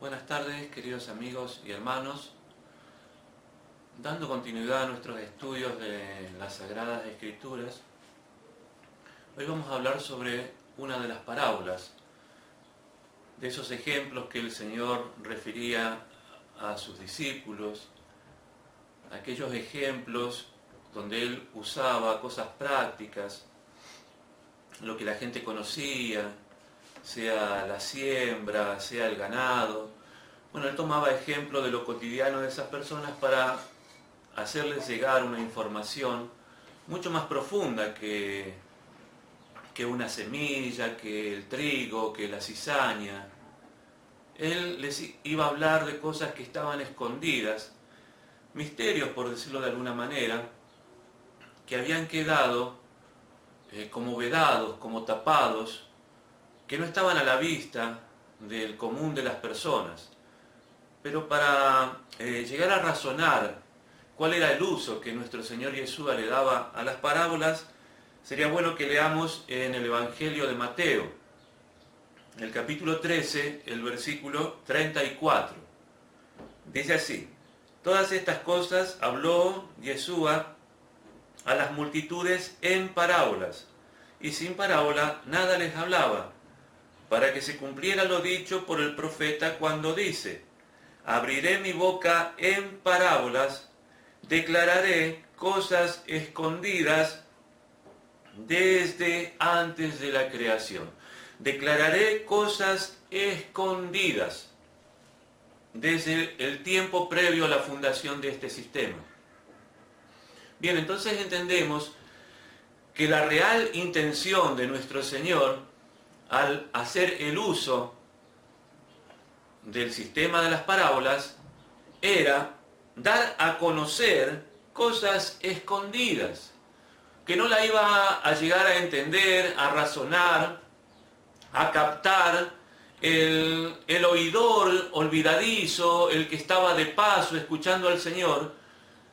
Buenas tardes, queridos amigos y hermanos. Dando continuidad a nuestros estudios de las Sagradas Escrituras, hoy vamos a hablar sobre una de las parábolas, de esos ejemplos que el Señor refería a sus discípulos, aquellos ejemplos donde Él usaba cosas prácticas, lo que la gente conocía, sea la siembra, sea el ganado. Bueno, Él tomaba ejemplo de lo cotidiano de esas personas para hacerles llegar una información mucho más profunda que una semilla, que el trigo, que la cizaña. Él les iba a hablar de cosas que estaban escondidas, misterios, por decirlo de alguna manera, que habían quedado como vedados, como tapados, que no estaban a la vista del común de las personas. Pero para llegar a razonar cuál era el uso que nuestro Señor Yeshua le daba a las parábolas, sería bueno que leamos en el Evangelio de Mateo, en el capítulo 13, el versículo 34. Dice así: todas estas cosas habló Yeshua a las multitudes en parábolas, y sin parábola nada les hablaba, para que se cumpliera lo dicho por el profeta cuando dice: abriré mi boca en parábolas, declararé cosas escondidas desde antes de la creación. Declararé cosas escondidas desde el tiempo previo a la fundación de este sistema. Bien, entonces entendemos que la real intención de nuestro Señor al hacer el uso del sistema de las parábolas era dar a conocer cosas escondidas, que no la iba a llegar a entender, a razonar, a captar el oidor olvidadizo, el que estaba de paso escuchando al Señor,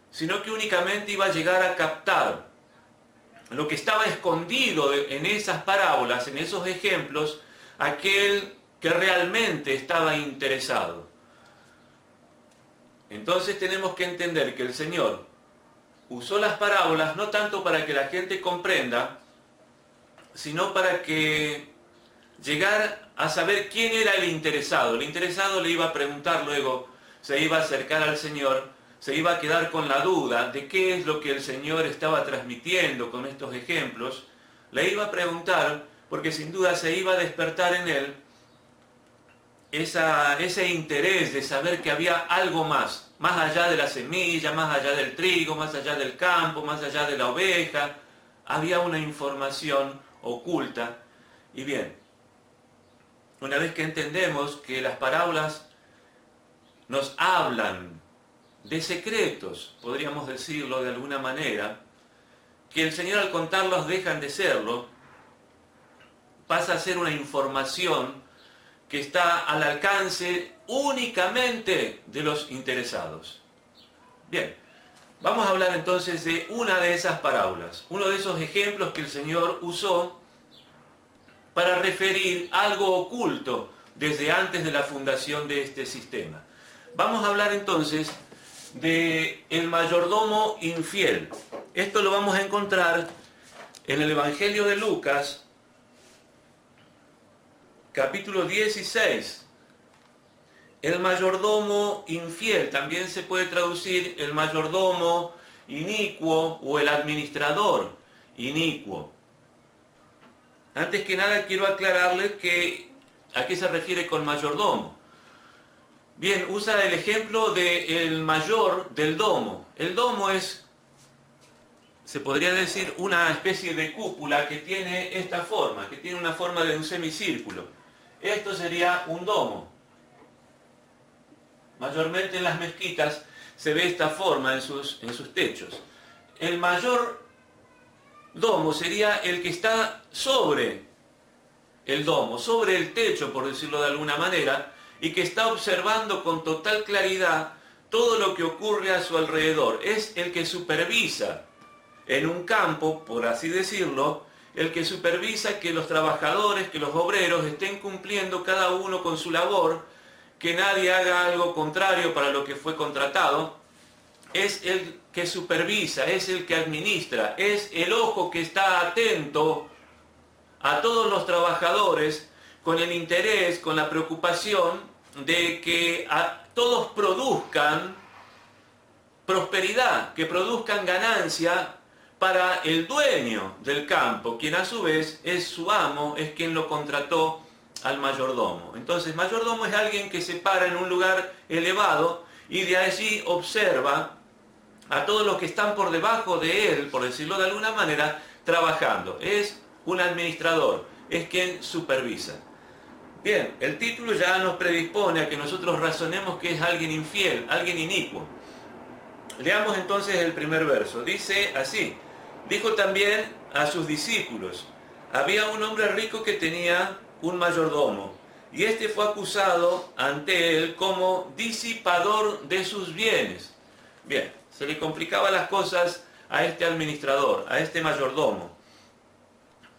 sino que únicamente iba a llegar a captar lo que estaba escondido en esas parábolas, en esos ejemplos, aquel que realmente estaba interesado. Entonces tenemos que entender que el Señor usó las parábolas no tanto para que la gente comprenda, sino para que llegar a saber quién era el interesado. El interesado le iba a preguntar luego, se iba a acercar al Señor, se iba a quedar con la duda de qué es lo que el Señor estaba transmitiendo con estos ejemplos. Le iba a preguntar, porque sin duda se iba a despertar en él ese interés de saber que había algo más allá de la semilla, más allá del trigo, más allá del campo, más allá de la oveja. Había una información oculta. Y bien, una vez que entendemos que las parábolas nos hablan de secretos, podríamos decirlo de alguna manera, que el Señor al contarlos dejan de serlo, pasa a ser una información que está al alcance únicamente de los interesados. Bien, vamos a hablar entonces de una de esas parábolas, uno de esos ejemplos que el Señor usó para referir algo oculto desde antes de la fundación de este sistema. Vamos a hablar entonces de el mayordomo infiel. Esto lo vamos a encontrar en el Evangelio de Lucas, capítulo 16. El mayordomo infiel, también se puede traducir el mayordomo inicuo o el administrador inicuo. Antes que nada quiero aclararles a qué se refiere con mayordomo. Bien, usa el ejemplo del mayor del domo. El domo es, se podría decir, una especie de cúpula que tiene esta forma, que tiene una forma de un semicírculo. Esto sería un domo. Mayormente en las mezquitas se ve esta forma en sus techos. El mayor domo sería el que está sobre el domo, sobre el techo, por decirlo de alguna manera, y que está observando con total claridad todo lo que ocurre a su alrededor. Es el que supervisa en un campo, por así decirlo, el que supervisa que los trabajadores, que los obreros estén cumpliendo cada uno con su labor, que nadie haga algo contrario para lo que fue contratado. Es el que supervisa, es el que administra, es el ojo que está atento a todos los trabajadores con el interés, con la preocupación de que todos produzcan prosperidad, que produzcan ganancia para el dueño del campo, quien a su vez es su amo, es quien lo contrató al mayordomo. Entonces, mayordomo es alguien que se para en un lugar elevado y de allí observa a todos los que están por debajo de él, por decirlo de alguna manera, trabajando. Es un administrador, es quien supervisa. Bien, el título ya nos predispone a que nosotros razonemos que es alguien infiel, alguien inicuo. Leamos entonces el primer verso. Dice así: dijo también a sus discípulos: había un hombre rico que tenía un mayordomo, y éste fue acusado ante él como disipador de sus bienes. Bien, se le complicaban las cosas a este administrador, a este mayordomo.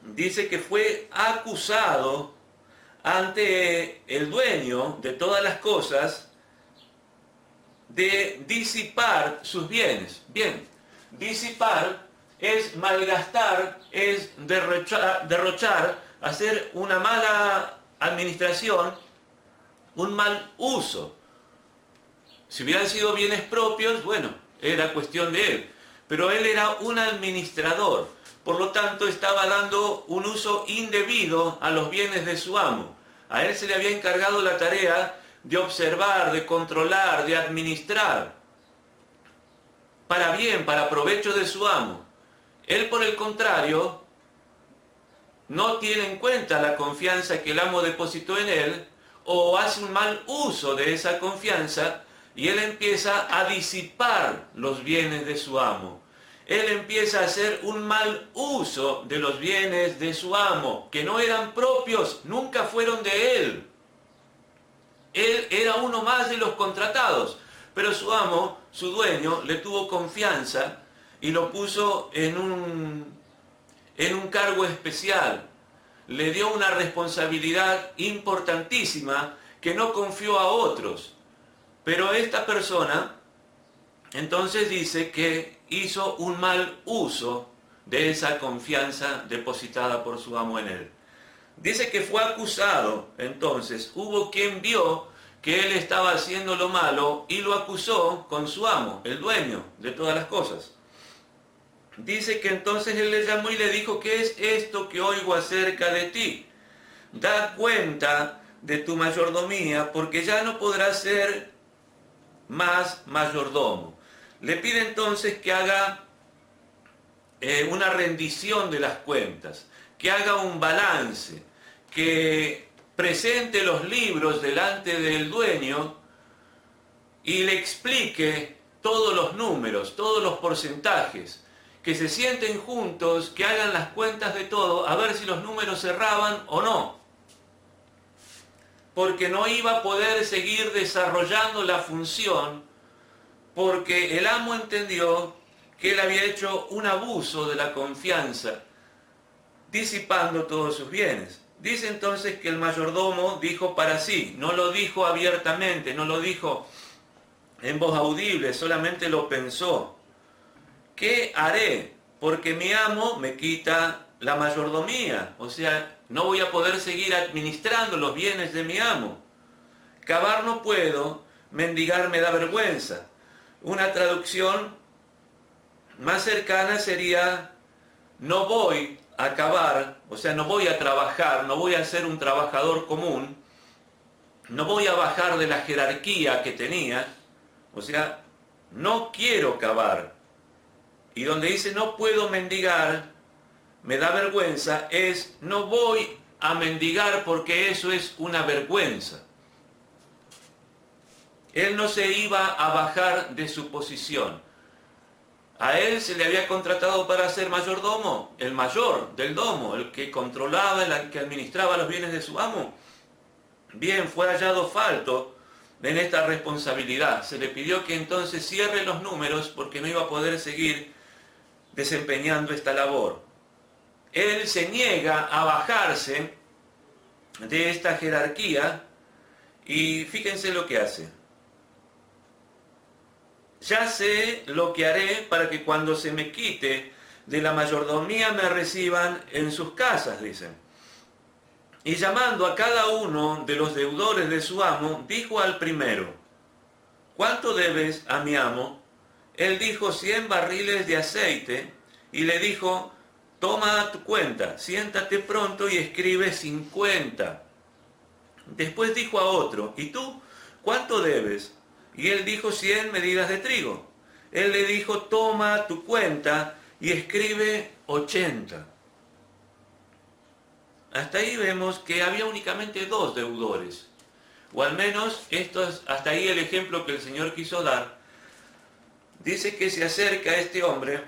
Dice que fue acusado ante el dueño de todas las cosas de disipar sus bienes. Bien, disipar es malgastar, es derrochar, hacer una mala administración, un mal uso. Si hubieran sido bienes propios, bueno, era cuestión de él. Pero él era un administrador, por lo tanto estaba dando un uso indebido a los bienes de su amo. A él se le había encargado la tarea de observar, de controlar, de administrar, para bien, para provecho de su amo. Él, por el contrario, no tiene en cuenta la confianza que el amo depositó en él, o hace un mal uso de esa confianza, y él empieza a disipar los bienes de su amo. Él empieza a hacer un mal uso de los bienes de su amo, que no eran propios, nunca fueron de él. Él era uno más de los contratados, pero su amo, su dueño, le tuvo confianza y lo puso en un cargo especial. Le dio una responsabilidad importantísima que no confió a otros. Pero esta persona entonces dice que hizo un mal uso de esa confianza depositada por su amo en él. Dice que fue acusado, entonces hubo quien vio que él estaba haciendo lo malo y lo acusó con su amo, el dueño de todas las cosas. Dice que entonces él le llamó y le dijo: ¿qué es esto que oigo acerca de ti? Da cuenta de tu mayordomía, porque ya no podrás ser más mayordomo. Le pide entonces que haga una rendición de las cuentas, que haga un balance, que presente los libros delante del dueño y le explique todos los números, todos los porcentajes, que se sienten juntos, que hagan las cuentas de todo, a ver si los números cerraban o no. Porque no iba a poder seguir desarrollando la función, porque el amo entendió que él había hecho un abuso de la confianza, disipando todos sus bienes. Dice entonces que el mayordomo dijo para sí, no lo dijo abiertamente, no lo dijo en voz audible, solamente lo pensó. ¿Qué haré? Porque mi amo me quita la mayordomía, o sea, no voy a poder seguir administrando los bienes de mi amo. Cavar no puedo, mendigar me da vergüenza. Una traducción más cercana sería: no voy a acabar, o sea, no voy a trabajar, no voy a ser un trabajador común, no voy a bajar de la jerarquía que tenía, o sea, no quiero cavar. Y donde dice no puedo mendigar, me da vergüenza, es no voy a mendigar porque eso es una vergüenza. Él no se iba a bajar de su posición. A él se le había contratado para ser mayordomo, el mayor del domo, el que controlaba, el que administraba los bienes de su amo. Bien, fue hallado falto en esta responsabilidad. Se le pidió que entonces cierre los números porque no iba a poder seguir desempeñando esta labor. Él se niega a bajarse de esta jerarquía y fíjense lo que hace. Ya sé lo que haré para que cuando se me quite de la mayordomía me reciban en sus casas, dicen. Y llamando a cada uno de los deudores de su amo, dijo al primero: ¿cuánto debes a mi amo? Él dijo 100 barriles de aceite, y le dijo: toma tu cuenta, siéntate pronto y escribe 50. Después dijo a otro: ¿y tú cuánto debes? Y él dijo 100 medidas de trigo. Él le dijo: toma tu cuenta y escribe 80. Hasta ahí vemos que había únicamente 2 deudores. O al menos hasta ahí el ejemplo que el Señor quiso dar. Dice que se acerca a este hombre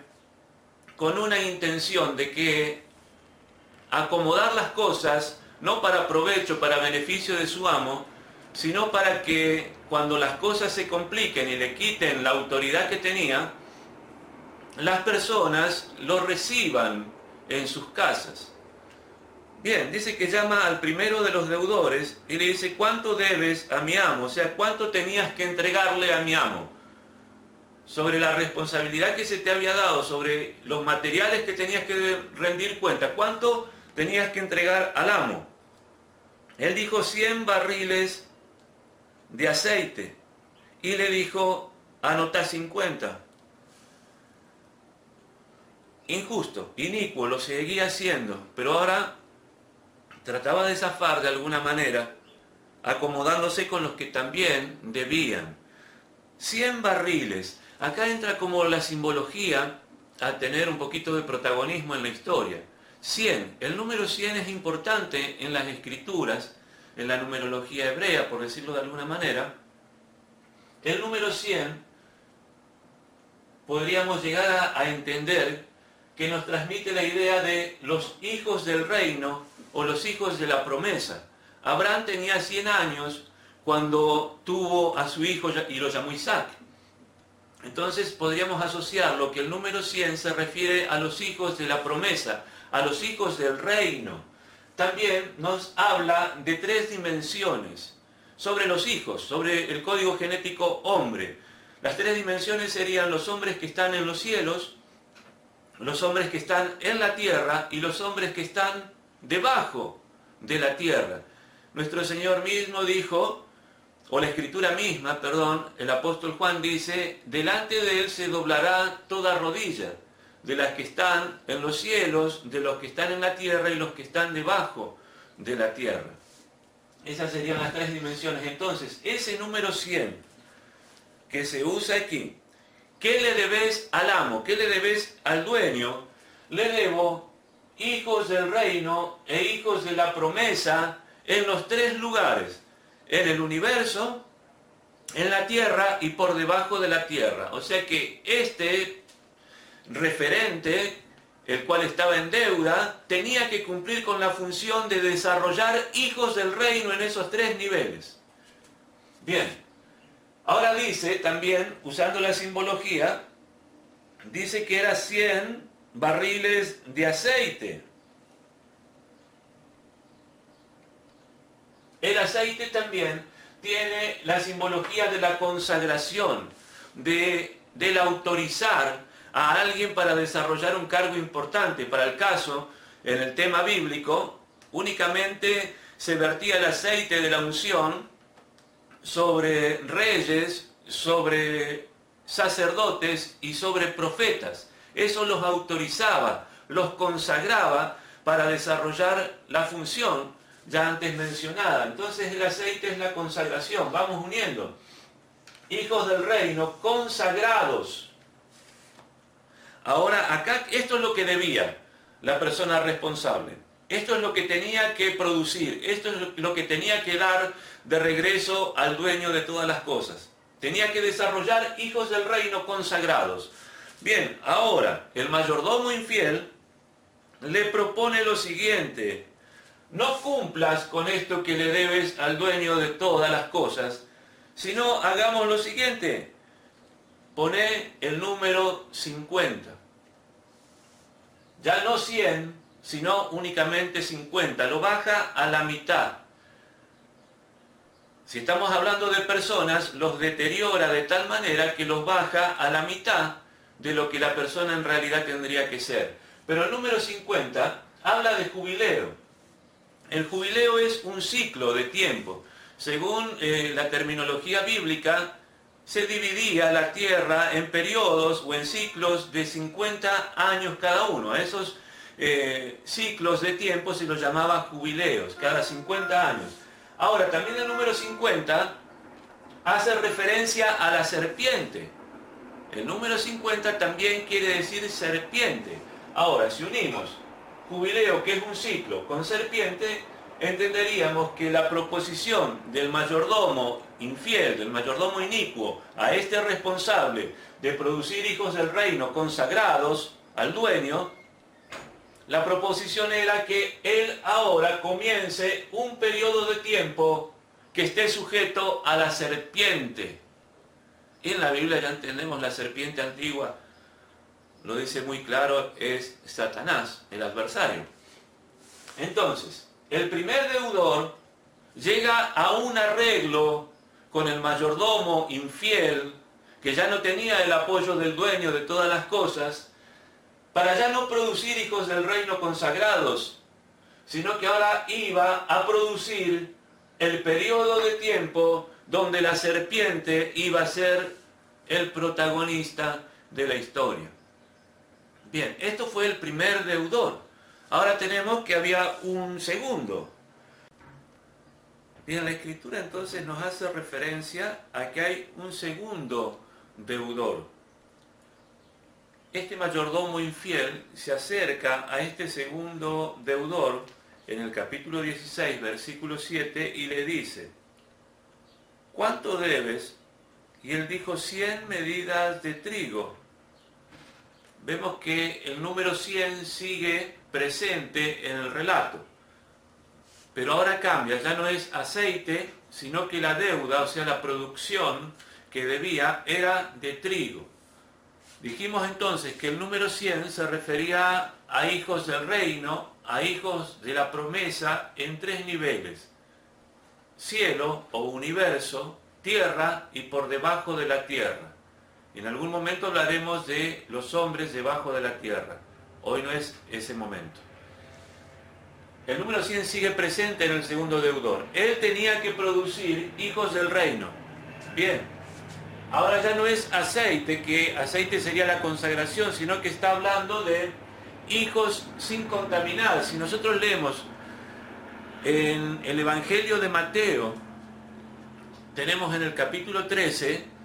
con una intención de que acomodar las cosas, no para provecho, para beneficio de su amo, sino para que cuando las cosas se compliquen y le quiten la autoridad que tenía, las personas lo reciban en sus casas. Bien, dice que llama al primero de los deudores y le dice: ¿cuánto debes a mi amo? O sea, ¿cuánto tenías que entregarle a mi amo? Sobre la responsabilidad que se te había dado, sobre los materiales que tenías que rendir cuenta, ¿cuánto tenías que entregar al amo? Él dijo 100 barriles de aceite, y le dijo: anotá 50. Injusto, inicuo, lo seguía haciendo, pero ahora trataba de zafar de alguna manera, acomodándose con los que también debían. 100 barriles, acá entra como la simbología a tener un poquito de protagonismo en la historia. 100, el número 100 es importante en las escrituras, en la numerología hebrea, por decirlo de alguna manera. El número 100 podríamos llegar a entender que nos transmite la idea de los hijos del reino o los hijos de la promesa. Abraham tenía 100 años cuando tuvo a su hijo y lo llamó Isaac. Entonces podríamos asociarlo que el número 100 se refiere a los hijos de la promesa, a los hijos del reino. También nos habla de 3 dimensiones sobre los hijos, sobre el código genético hombre. Las 3 dimensiones serían los hombres que están en los cielos, los hombres que están en la tierra y los hombres que están debajo de la tierra. Nuestro Señor mismo dijo, o la Escritura misma, perdón, el apóstol Juan dice: delante de Él se doblará toda rodilla, de las que están en los cielos, de los que están en la tierra y los que están debajo de la tierra. Esas serían las 3 dimensiones. Entonces, ese número 100 que se usa aquí, ¿qué le debes al amo? ¿Qué le debes al dueño? Le debo hijos del reino e hijos de la promesa en los 3 lugares: en el universo, en la tierra y por debajo de la tierra. O sea que este referente, el cual estaba en deuda, tenía que cumplir con la función de desarrollar hijos del reino en esos 3 niveles. Bien, ahora dice también, usando la simbología, dice que era 100 barriles de aceite. El aceite también tiene la simbología de la consagración, del autorizar a alguien para desarrollar un cargo importante. Para el caso, en el tema bíblico, únicamente se vertía el aceite de la unción sobre reyes, sobre sacerdotes y sobre profetas. Eso los autorizaba, los consagraba para desarrollar la función ya antes mencionada. Entonces el aceite es la consagración. Vamos uniendo. Hijos del reino, consagrados. Ahora, acá, esto es lo que debía la persona responsable. Esto es lo que tenía que producir. Esto es lo que tenía que dar de regreso al dueño de todas las cosas. Tenía que desarrollar hijos del reino consagrados. Bien, ahora, el mayordomo infiel le propone lo siguiente: no cumplas con esto que le debes al dueño de todas las cosas, sino hagamos lo siguiente: poné el número 50. Ya no 100, sino únicamente 50. Lo baja a la mitad. Si estamos hablando de personas, los deteriora de tal manera que los baja a la mitad de lo que la persona en realidad tendría que ser. Pero el número 50 habla de jubileo. El jubileo es un ciclo de tiempo. Según la terminología bíblica, se dividía la tierra en periodos o en ciclos de 50 años cada uno. A esos ciclos de tiempo se los llamaba jubileos, cada 50 años. Ahora, también el número 50 hace referencia a la serpiente. El número 50 también quiere decir serpiente. Ahora, si unimos jubileo, que es un ciclo, con serpiente, entenderíamos que la proposición del mayordomo infiel, del mayordomo inicuo, a este responsable de producir hijos del reino consagrados al dueño, la proposición era que él ahora comience un periodo de tiempo que esté sujeto a la serpiente. Y en la Biblia ya entendemos la serpiente antigua, lo dice muy claro, es Satanás, el adversario. Entonces, el primer deudor llega a un arreglo con el mayordomo infiel, que ya no tenía el apoyo del dueño de todas las cosas, para ya no producir hijos del reino consagrados, sino que ahora iba a producir el periodo de tiempo donde la serpiente iba a ser el protagonista de la historia. Bien, esto fue el primer deudor. Ahora tenemos que había un segundo. Bien, la Escritura entonces nos hace referencia a que hay un segundo deudor. Este mayordomo infiel se acerca a este segundo deudor en el capítulo 16, versículo 7, y le dice: ¿cuánto debes? Y él dijo: 100 medidas de trigo. Vemos que el número 100 sigue presente en el relato. Pero ahora cambia, ya no es aceite, sino que la deuda, o sea, la producción que debía, era de trigo. Dijimos entonces que el número 100 se refería a hijos del reino, a hijos de la promesa en tres niveles: cielo o universo, tierra y por debajo de la tierra. En algún momento hablaremos de los hombres debajo de la tierra. Hoy no es ese momento. El número 100 sigue presente en el segundo deudor. Él tenía que producir hijos del reino. Bien, ahora ya no es aceite, que aceite sería la consagración, sino que está hablando de hijos sin contaminar. Si nosotros leemos en el Evangelio de Mateo, tenemos en el capítulo 13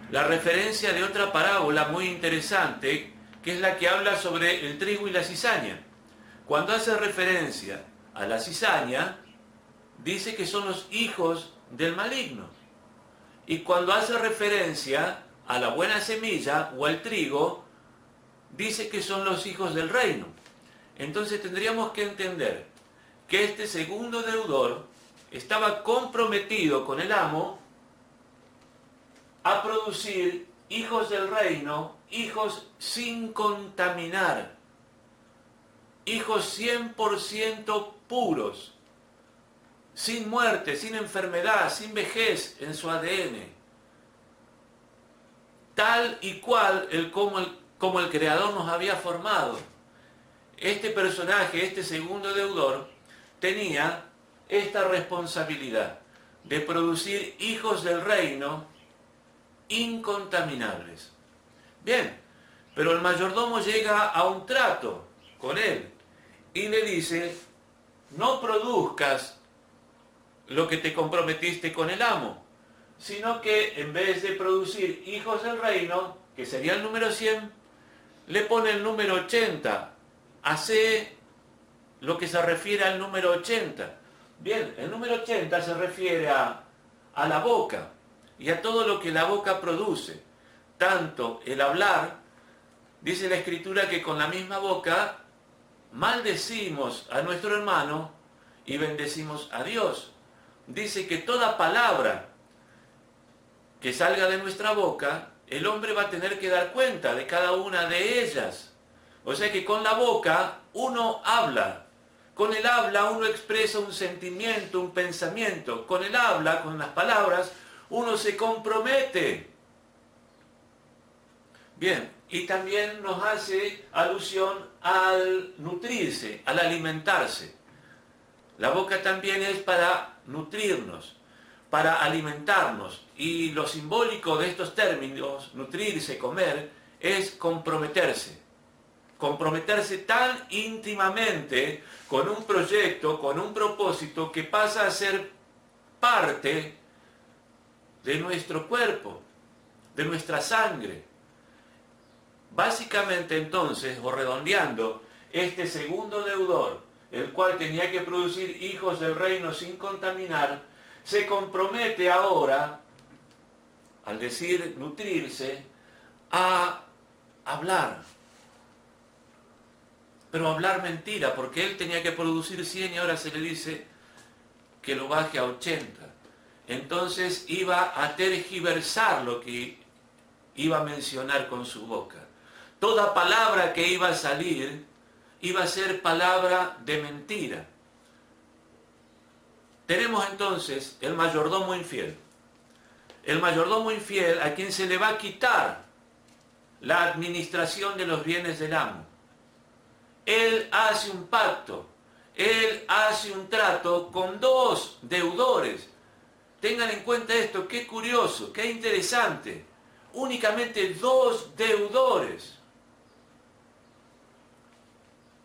la referencia de otra parábola muy interesante, que es la que habla sobre el trigo y la cizaña. Cuando hace referencia a la cizaña, dice que son los hijos del maligno. Y cuando hace referencia a la buena semilla o al trigo, dice que son los hijos del reino. Entonces tendríamos que entender que este segundo deudor estaba comprometido con el amo a producir hijos del reino, hijos sin contaminar, hijos 100% puros, sin muerte, sin enfermedad, sin vejez en su ADN, tal y cual como el Creador nos había formado. Este personaje, este segundo deudor, tenía esta responsabilidad de producir hijos del reino incontaminables. Bien, Pero el mayordomo llega a un trato con él y le dice, no produzcas lo que te comprometiste con el amo, sino que en vez de producir hijos del reino, que sería el número 100, le pone el número 80. Hace lo que se refiere al número 80. Bien, el número 80 se refiere a la boca y a todo lo que la boca produce. Tanto el hablar, dice la Escritura que con la misma boca maldecimos a nuestro hermano y bendecimos a Dios. Dice que toda palabra que salga de nuestra boca, el hombre va a tener que dar cuenta de cada una de ellas. O sea que con la boca uno habla. Con el habla uno expresa un sentimiento, un pensamiento. Con el habla, con las palabras, uno se compromete. Bien, y también nos hace alusión al nutrirse, al alimentarse. La boca también es para nutrirnos, para alimentarnos. Y lo simbólico de estos términos, nutrirse, comer, es comprometerse. Comprometerse tan íntimamente con un proyecto, con un propósito que pasa a ser parte de nuestro cuerpo, de nuestra sangre. Básicamente entonces, o redondeando, este segundo deudor, el cual tenía que producir hijos del reino sin contaminar, se compromete ahora, al decir nutrirse, a hablar. Pero hablar mentira, porque él tenía que producir 100 y ahora se le dice que lo baje a 80. Entonces iba a tergiversar lo que iba a mencionar con su boca. Toda palabra que iba a salir iba a ser palabra de mentira. Tenemos entonces el mayordomo infiel. El mayordomo infiel a quien se le va a quitar la administración de los bienes del amo. Él hace un pacto, él hace un trato con dos deudores. Tengan en cuenta esto, qué curioso, qué interesante. Únicamente dos deudores.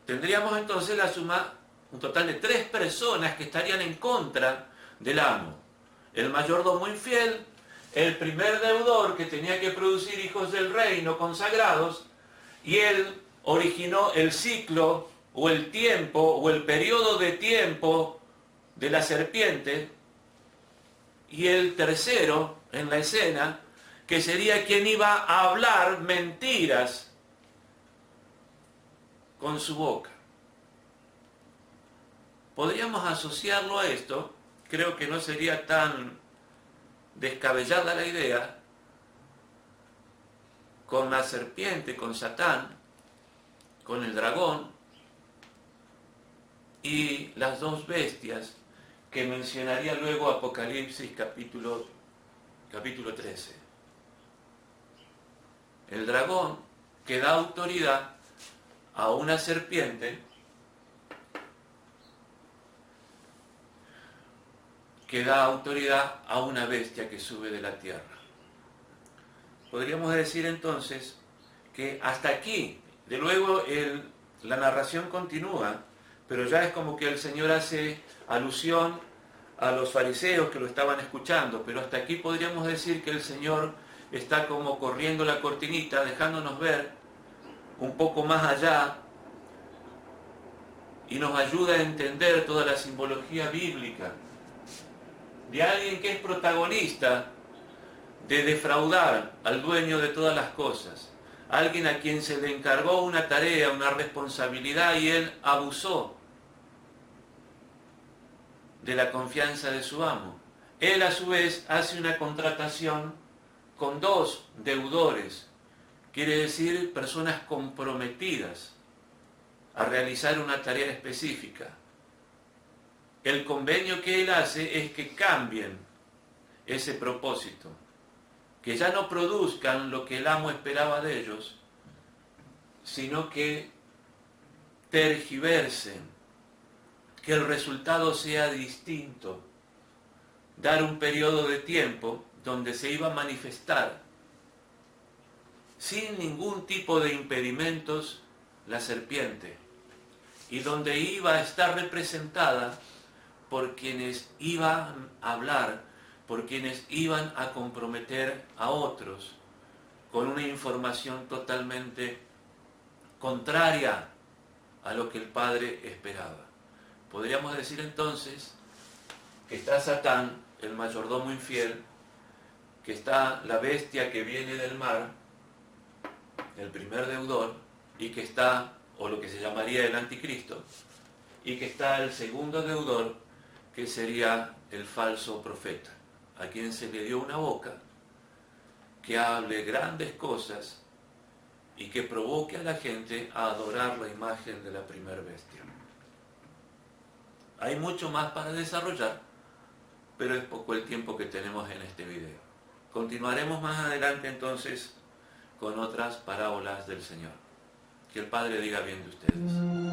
Tendríamos entonces la suma, un total de 3 personas que estarían en contra del amo. El mayordomo infiel, el primer deudor que tenía que producir hijos del reino consagrados, y él originó el ciclo o el tiempo o el periodo de tiempo de la serpiente, y el tercero en la escena, que sería quien iba a hablar mentiras con su boca. Podríamos asociarlo a esto, creo que no sería tan descabellada la idea, con la serpiente, con Satán, con el dragón y las dos bestias que mencionaría luego Apocalipsis capítulo 13. El dragón que da autoridad a una serpiente que da autoridad a una bestia que sube de la tierra. Podríamos decir entonces que hasta aquí, de luego la narración continúa, pero ya es como que el Señor hace alusión a los fariseos que lo estaban escuchando, pero hasta aquí podríamos decir que el Señor está como corriendo la cortinita, dejándonos ver un poco más allá y nos ayuda a entender toda la simbología bíblica de alguien que es protagonista de defraudar al dueño de todas las cosas, alguien a quien se le encargó una tarea, una responsabilidad y él abusó de la confianza de su amo. Él a su vez hace una contratación con dos deudores, quiere decir personas comprometidas a realizar una tarea específica. El convenio que él hace es que cambien ese propósito, que ya no produzcan lo que el amo esperaba de ellos, sino que tergiversen, que el resultado sea distinto, dar un periodo de tiempo donde se iba a manifestar sin ningún tipo de impedimentos la serpiente, y donde iba a estar representada por quienes iban a hablar, por quienes iban a comprometer a otros con una información totalmente contraria a lo que el Padre esperaba. Podríamos decir entonces que está Satán, el mayordomo infiel, que está la bestia que viene del mar, el primer deudor, y que está, o lo que se llamaría el anticristo, y que está el segundo deudor, que sería el falso profeta, a quien se le dio una boca que hable grandes cosas y que provoque a la gente a adorar la imagen de la primer bestia. Hay mucho más para desarrollar, pero es poco el tiempo que tenemos en este video. Continuaremos más adelante entonces con otras parábolas del Señor. Que el Padre diga bien de ustedes.